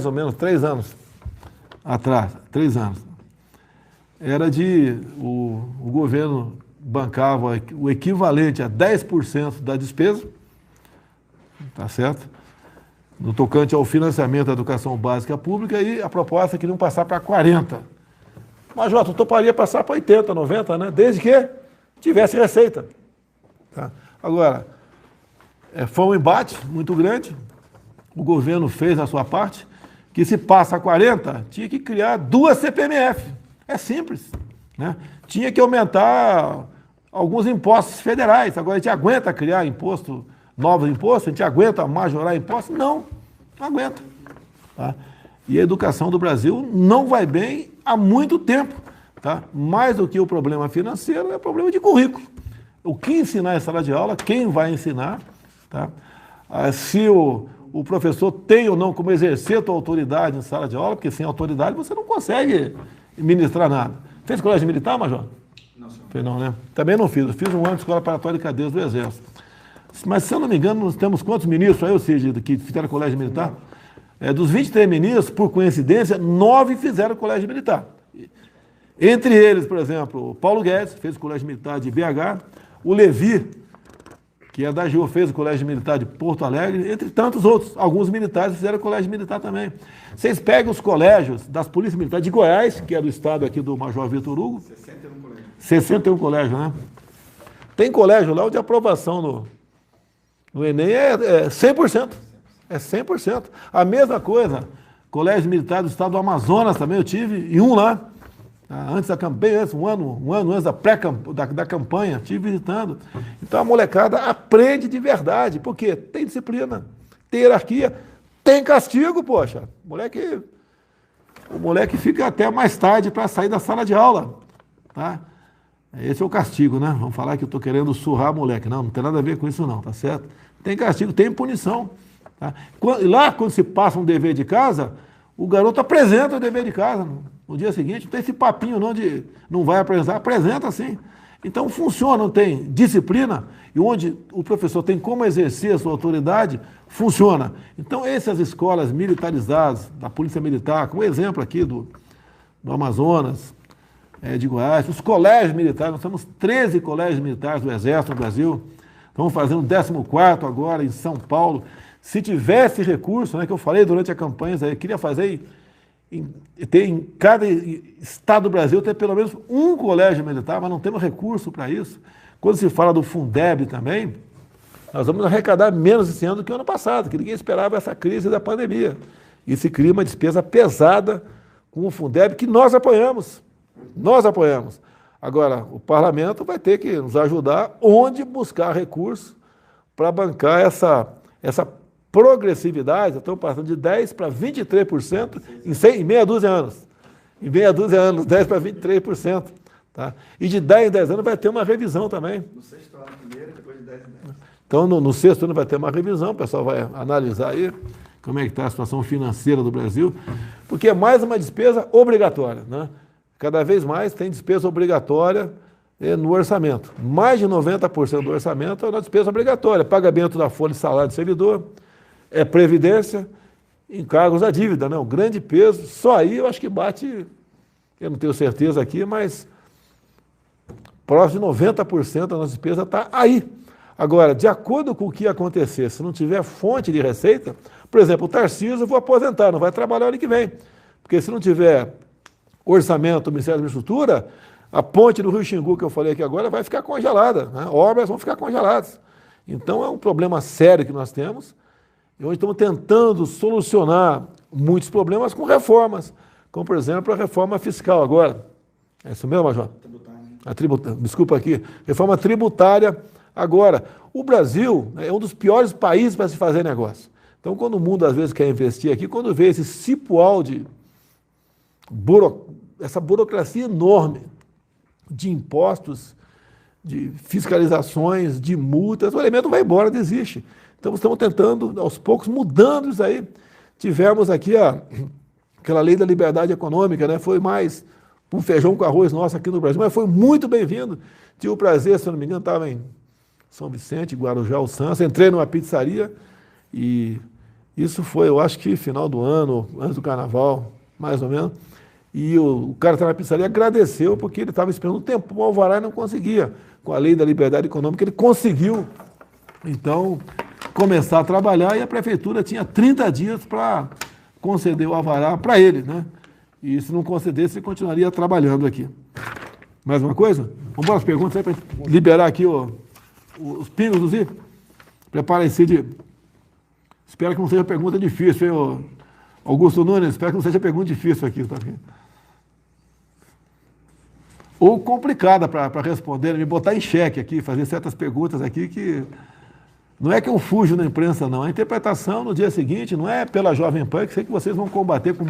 mais ou menos 3 anos atrás, 3 anos, era o governo bancava o equivalente a 10% da despesa, tá certo? No tocante ao financiamento da educação básica pública, e a proposta é que não passar para 40%. Mas, Jota, eu toparia passar para 80%, 90%, né? Desde que tivesse receita. Tá? Agora, foi um embate muito grande, o governo fez a sua parte, que se passa a 40%, tinha que criar 2 CPMF. É simples, né? Tinha que aumentar alguns impostos federais. Agora, a gente aguenta criar novos impostos? A gente aguenta majorar impostos? Não aguenta. Tá? E a educação do Brasil não vai bem há muito tempo. Tá? Mais do que o problema financeiro, é o problema de currículo. O que ensinar em sala de aula, quem vai ensinar, tá? Se o professor tem ou não como exercer a tua autoridade em sala de aula, porque sem autoridade você não consegue ministrar nada. Fez colégio militar, Major? Não, senhor. Fez não, né? Também não fiz. Eu fiz um ano de escola preparatória de cadeias do Exército. Mas, se eu não me engano, nós temos quantos ministros aí, ou seja, que fizeram colégio militar? Dos 23 ministros, por coincidência, 9 fizeram colégio militar. Entre eles, por exemplo, o Paulo Guedes, fez o colégio militar de BH, o Levi, que é da AGU, fez o colégio militar de Porto Alegre, entre tantos outros. Alguns militares fizeram colégio militar também. Vocês pegam os colégios das polícias militares de Goiás, que é do estado aqui do Major Vitor Hugo. 61 colégios. 61 colégios, né? Tem colégio lá onde a aprovação no Enem é 100%. É 100%. A mesma coisa, colégio militar do estado do Amazonas também, eu tive em um lá. Antes da campanha, um ano antes da campanha, estive visitando. Então a molecada aprende de verdade, porque tem disciplina, tem hierarquia, tem castigo, poxa. O moleque fica até mais tarde para sair da sala de aula. Tá? Esse é o castigo, né? Vamos falar que eu estou querendo surrar moleque. Não tem nada a ver com isso não, tá certo? Tem castigo, tem punição. Tá? Lá, quando se passa um dever de casa, o garoto apresenta o dever de casa. No dia seguinte, não tem esse papinho não de não vai apresentar, apresenta sim. Então funciona, não tem disciplina, e onde o professor tem como exercer a sua autoridade, funciona. Então essas escolas militarizadas, da Polícia Militar, como exemplo aqui do Amazonas, de Goiás, os colégios militares, nós temos 13 colégios militares do Exército no Brasil, estamos fazendo o 14º agora em São Paulo. Se tivesse recurso, né, que eu falei durante a campanha, eu queria fazer em cada estado do Brasil ter pelo menos um colégio militar, mas não temos recurso para isso. Quando se fala do Fundeb também, nós vamos arrecadar menos esse ano do que o ano passado, que ninguém esperava essa crise da pandemia. E se cria uma despesa pesada com o Fundeb, que nós apoiamos. Nós apoiamos. Agora, o parlamento vai ter que nos ajudar onde buscar recursos para bancar essa progressividade. Estamos passando de 10% para 23% em meia dúzia de anos. Em meia dúzia de anos, 10% para 23%. Tá? E de 10 em 10 anos vai ter uma revisão também. No 6º ano primeiro, depois de 10 em 10. Então, no 6º ano vai ter uma revisão, o pessoal vai analisar aí como é que está a situação financeira do Brasil, porque é mais uma despesa obrigatória, né? Cada vez mais tem despesa obrigatória no orçamento. Mais de 90% do orçamento é uma despesa obrigatória. Pagamento da folha de salário do servidor, previdência, encargos da dívida, né? Um grande peso. Só aí eu acho que bate, eu não tenho certeza aqui, mas próximo de 90% da nossa despesa está aí. Agora, de acordo com o que acontecer, se não tiver fonte de receita, por exemplo, o Tarcísio eu vou aposentar, não vai trabalhar ano que vem. Porque se não tiver orçamento do Ministério da Infraestrutura, a ponte do Rio Xingu, que eu falei aqui agora, vai ficar congelada, né? Obras vão ficar congeladas. Então é um problema sério que nós temos, e hoje estamos tentando solucionar muitos problemas com reformas, como por exemplo a reforma fiscal agora. É isso mesmo, Major? Desculpa aqui, reforma tributária agora. O Brasil é um dos piores países para se fazer negócio. Então quando o mundo às vezes quer investir aqui, quando vê esse cipoal de essa burocracia enorme de impostos, de fiscalizações, de multas, o elemento vai embora, desiste. Então estamos tentando, aos poucos, mudando isso aí. Tivemos aqui aquela lei da liberdade econômica, né? Foi mais um feijão com arroz nosso aqui no Brasil, mas foi muito bem-vindo. Tive o prazer, se não me engano, estava em São Vicente, Guarujá, o Santos, entrei numa pizzaria e Isso foi, eu acho que final do ano, antes do carnaval, mais ou menos. E o cara estava na pizzaria, agradeceu, porque ele estava esperando um tempo o alvará e não conseguia. Com a lei da liberdade econômica, ele conseguiu, então, começar a trabalhar, e a prefeitura tinha 30 dias para conceder o alvará para ele, né? E se não concedesse, ele continuaria trabalhando aqui. Mais uma coisa? Vamos para as perguntas aí, para liberar aqui os pingos do Zi. Prepare-se de... Espero que não seja pergunta difícil, hein, Augusto Nunes? Espero que não seja pergunta difícil aqui, tá? Ou complicada para responder, me botar em xeque aqui, fazer certas perguntas aqui que... Não é que eu fujo na imprensa, não. A interpretação no dia seguinte não é pela Jovem Pan, que sei que vocês vão combater com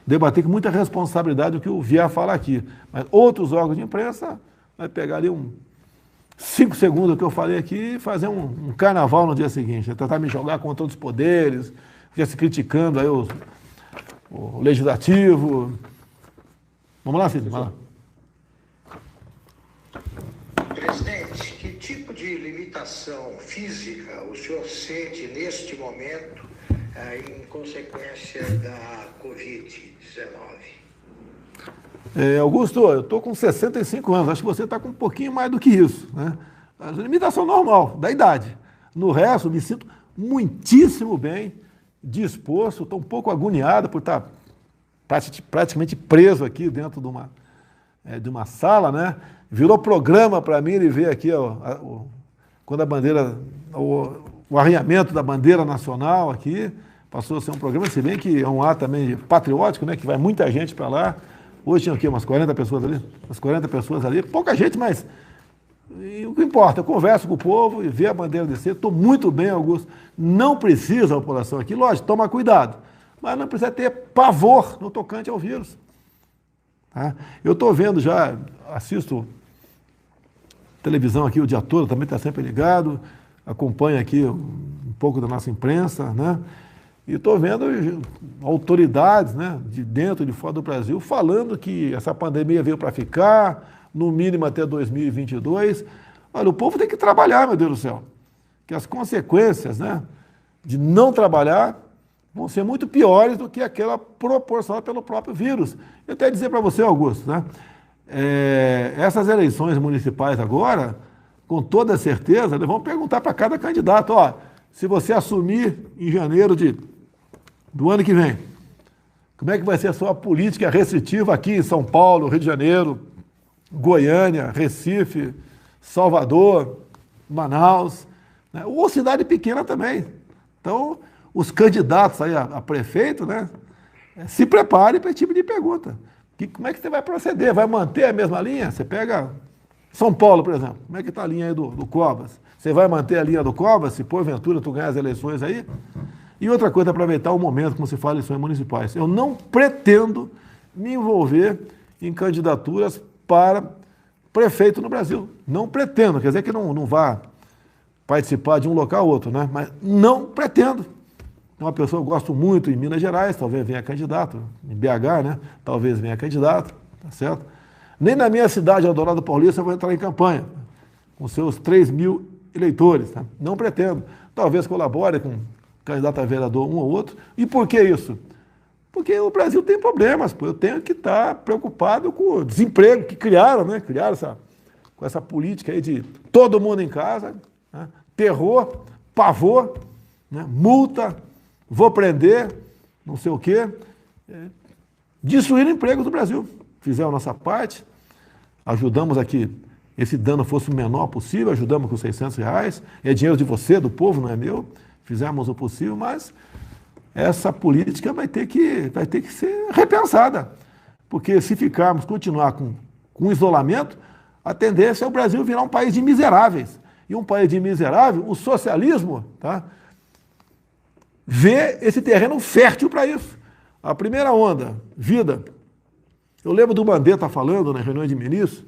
debater com muita responsabilidade o que o vier falar aqui. Mas outros órgãos de imprensa vai pegar ali 5 segundos do que eu falei aqui e fazer um carnaval no dia seguinte. Tentar me jogar contra outros poderes, ficar se criticando aí o legislativo. Vamos lá, Cid, vai lá. Presidente, que tipo de limitação física o senhor sente neste momento em consequência da Covid-19? Augusto, eu estou com 65 anos, acho que você está com um pouquinho mais do que isso, né? A limitação normal, da idade. No resto, me sinto muitíssimo bem, disposto, estou um pouco agoniado por estar praticamente preso aqui dentro de uma sala, né? Virou programa para mim ele ver aqui quando a bandeira, o arranhamento da bandeira nacional aqui, passou a ser um programa, se bem que é um ato também patriótico, né? Que vai muita gente para lá. Hoje tinha o quê? Umas 40 pessoas ali? Umas 40 pessoas ali, pouca gente, mas o que importa, eu converso com o povo e ver a bandeira descer. Estou muito bem, Augusto. Não precisa a população aqui, lógico, toma cuidado, mas não precisa ter pavor no tocante ao vírus. Tá? Eu estou vendo já, assisto televisão aqui o dia todo, também está sempre ligado, acompanho aqui um pouco da nossa imprensa, né? E estou vendo autoridades, né, de dentro e de fora do Brasil falando que essa pandemia veio para ficar, no mínimo até 2022. Olha, o povo tem que trabalhar, meu Deus do céu. Que as consequências, né, de não trabalhar vão ser muito piores do que aquela proporcionada pelo próprio vírus. Eu até dizer para você, Augusto, né, essas eleições municipais agora, com toda certeza, eles vão perguntar para cada candidato, ó, se você assumir em janeiro do ano que vem, como é que vai ser a sua política restritiva aqui em São Paulo, Rio de Janeiro, Goiânia, Recife, Salvador, Manaus, né? Ou cidade pequena também. Então, os candidatos aí a prefeito, né, se preparem para esse tipo de pergunta. Como é que você vai proceder? Vai manter a mesma linha? Você pega São Paulo, por exemplo, como é que está a linha aí do Covas? Você vai manter a linha do Covas, se porventura tu ganhar as eleições aí? E outra coisa, aproveitar o momento, como se fala em eleições municipais. Eu não pretendo me envolver em candidaturas para prefeito no Brasil. Não pretendo, quer dizer que não vá participar de um local ou outro, né? Mas não pretendo. Uma pessoa que eu gosto muito em Minas Gerais, talvez venha candidato, em BH, né? Talvez venha candidato, tá certo? Nem na minha cidade, Eldorado Paulista, eu vou entrar em campanha, com seus 3 mil eleitores, tá? Não pretendo. Talvez colabore com candidato a vereador um ou outro. E por que isso? Porque o Brasil tem problemas, pô. Eu tenho que estar preocupado com o desemprego que criaram, né? Criaram com essa política aí de todo mundo em casa, né? Terror, pavor, né? Multa, vou prender, não sei o quê. Destruir empregos do Brasil. Fizemos a nossa parte, ajudamos a que esse dano fosse o menor possível, ajudamos com R$600, é dinheiro de você, do povo, não é meu. Fizemos o possível, mas essa política vai ter que ser repensada. Porque se continuar com isolamento, a tendência é o Brasil virar um país de miseráveis. E um país de miserável, o socialismo, tá, vê esse terreno fértil para isso. A primeira onda, vida. Eu lembro do Mandetta falando na reunião de ministros,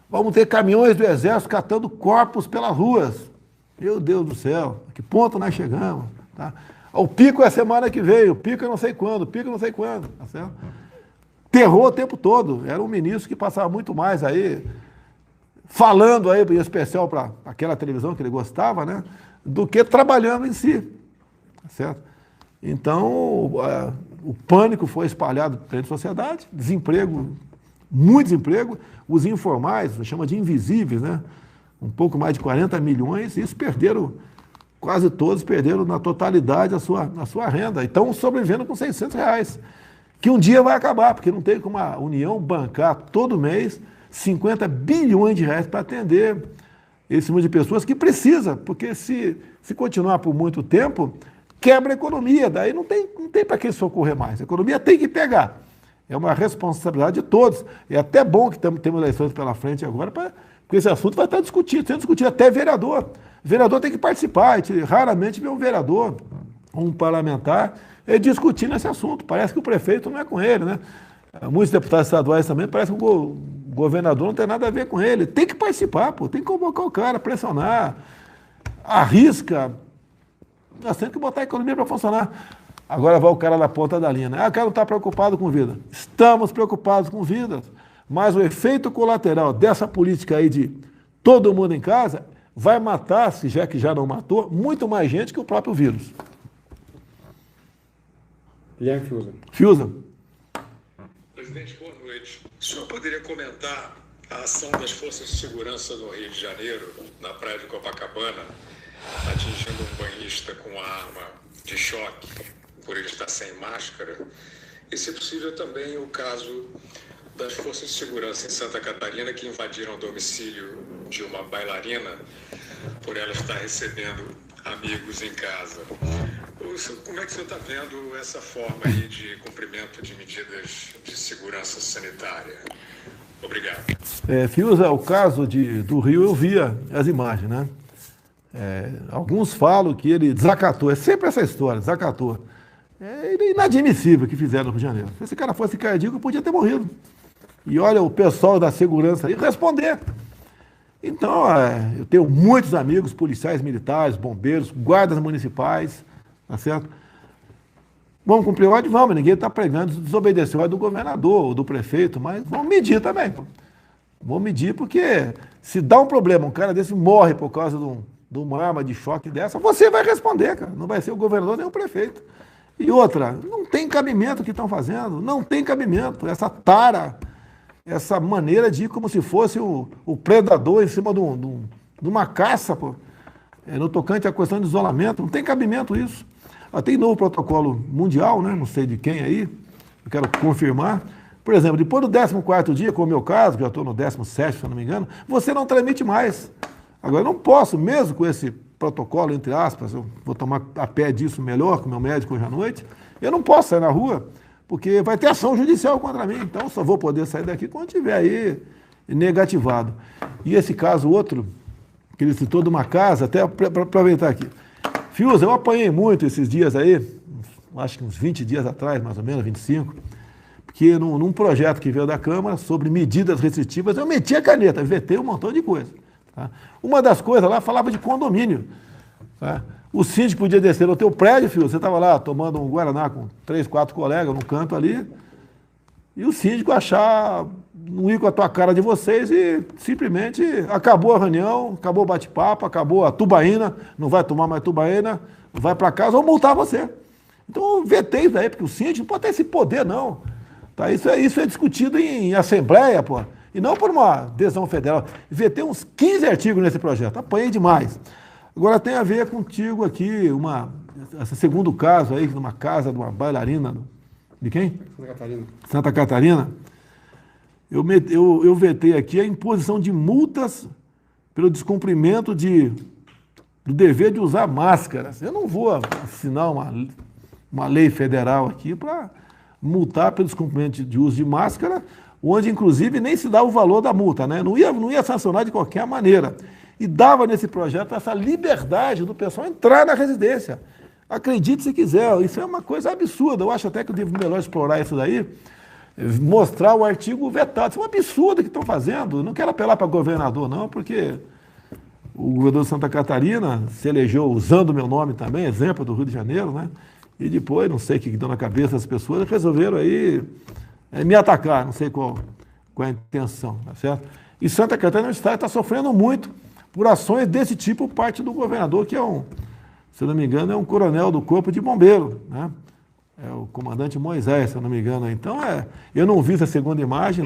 vamos ter caminhões do Exército catando corpos pelas ruas. Meu Deus do céu, a que ponto nós chegamos? Tá? O pico é a semana que vem, o pico é não sei quando, tá certo? Terror o tempo todo. Era um ministro que passava muito mais aí, falando aí, em especial para aquela televisão que ele gostava, né, do que trabalhando em si. Tá certo? Então, o pânico foi espalhado dentro da sociedade, desemprego, muito desemprego, os informais, chama de invisíveis, né? Um pouco mais de 40 milhões, isso perderam, quase todos perderam na totalidade a sua renda. E estão sobrevivendo com R$ 600, que um dia vai acabar, porque não tem como a União bancar todo mês 50 bilhões de reais para atender esse número de pessoas que precisa, porque se continuar por muito tempo, quebra a economia, daí não tem para que socorrer mais. A economia tem que pegar. É uma responsabilidade de todos. É até bom que temos eleições pela frente agora, porque esse assunto vai estar sendo discutido até vereador. O vereador tem que participar, a gente raramente vê um vereador, um parlamentar, discutindo esse assunto. Parece que o prefeito não é com ele, né? Muitos deputados estaduais também, parece que o governador não tem nada a ver com ele. Tem que participar, pô, tem que convocar o cara, pressionar, arrisca. Nós temos que botar a economia para funcionar. Agora vai o cara na ponta da linha, né? O cara não está preocupado com vida. Estamos preocupados com vidas, mas o efeito colateral dessa política aí de todo mundo em casa vai matar, se já que já não matou, muito mais gente que o próprio vírus. Guilherme Fiuza. Fiuza. Presidente, boa noite. O senhor poderia comentar a ação das forças de segurança no Rio de Janeiro, na praia de Copacabana, atingindo um banhista com uma arma de choque, por ele estar sem máscara? E, se possível, também o caso das forças de segurança em Santa Catarina que invadiram o domicílio de uma bailarina por ela estar recebendo amigos em casa. Como é que você está vendo essa forma aí de cumprimento de medidas de segurança sanitária? Obrigado. Fiuza, o caso do Rio, eu via as imagens, né? Alguns falam que ele desacatou, é sempre essa história, desacatou. É inadmissível o que fizeram no Rio de Janeiro. Se esse cara fosse cardíaco, podia ter morrido. E olha o pessoal da segurança aí responder. Então, eu tenho muitos amigos, policiais militares, bombeiros, guardas municipais, tá certo? Vamos cumprir o ordem? Vamos, ninguém está pregando desobedecer o ordem do governador ou do prefeito, mas vamos medir também. Pô. Vamos medir porque se dá um problema, um cara desse morre por causa de uma arma de choque dessa, você vai responder, cara. Não vai ser o governador nem o prefeito. E outra, não tem cabimento o que estão fazendo, não tem cabimento. Essa tara, essa maneira de ir como se fosse o predador em cima de uma caça, pô. No tocante à questão de isolamento, não tem cabimento isso. Tem novo protocolo mundial, né? Não sei de quem aí, eu quero confirmar. Por exemplo, depois do 14º dia, como é o meu caso, que eu estou no 17º, se eu não me engano, você não transmite mais. Agora, eu não posso, mesmo com esse protocolo, entre aspas, eu vou tomar a pé disso melhor com o meu médico hoje à noite, eu não posso sair na rua, porque vai ter ação judicial contra mim, então eu só vou poder sair daqui quando tiver aí negativado. E esse caso outro, que ele citou de uma casa, até para aproveitar aqui. Fiuza, eu apanhei muito esses dias aí, acho que uns 20 dias atrás, mais ou menos, 25, porque num projeto que veio da Câmara sobre medidas restritivas, eu meti a caneta, vetei um montão de coisa. Tá? Uma das coisas lá falava de condomínio. Tá? O síndico podia descer no teu prédio, filho, você estava lá tomando um Guaraná com 3, 4 colegas no canto ali, e o síndico achar, não ir com a tua cara de vocês e simplesmente acabou a reunião, acabou o bate-papo, acabou a tubaína, não vai tomar mais tubaína, vai para casa ou multar você. Então eu vetei isso aí, porque o síndico não pode ter esse poder, não. Tá? Isso é discutido em assembleia, pô. E não por uma decisão federal. Vetei uns 15 artigos nesse projeto, apanhei demais. Agora tem a ver contigo aqui, esse segundo caso aí, numa casa de uma bailarina, de quem? Santa Catarina. Santa Catarina. Eu vetei aqui a imposição de multas pelo descumprimento do dever de usar máscaras. Eu não vou assinar uma lei federal aqui para multar pelo descumprimento de uso de máscara, onde, inclusive, nem se dá o valor da multa, né? Não ia sancionar de qualquer maneira. E dava nesse projeto essa liberdade do pessoal entrar na residência. Acredite se quiser, isso é uma coisa absurda. Eu acho até que eu devo melhor explorar isso daí, mostrar o artigo vetado. Isso é um absurdo que estão fazendo. Eu não quero apelar para governador, não, porque o governador de Santa Catarina se elegeu usando o meu nome também, exemplo do Rio de Janeiro, né? E depois, não sei o que deu na cabeça das pessoas, resolveram aí me atacar, não sei qual a intenção, tá certo? E Santa Catarina está sofrendo muito por ações desse tipo, parte do governador, que é um se eu não me engano, é um coronel do Corpo de Bombeiro, né? É o comandante Moisés, se eu não me engano. Então, eu não vi essa segunda imagem.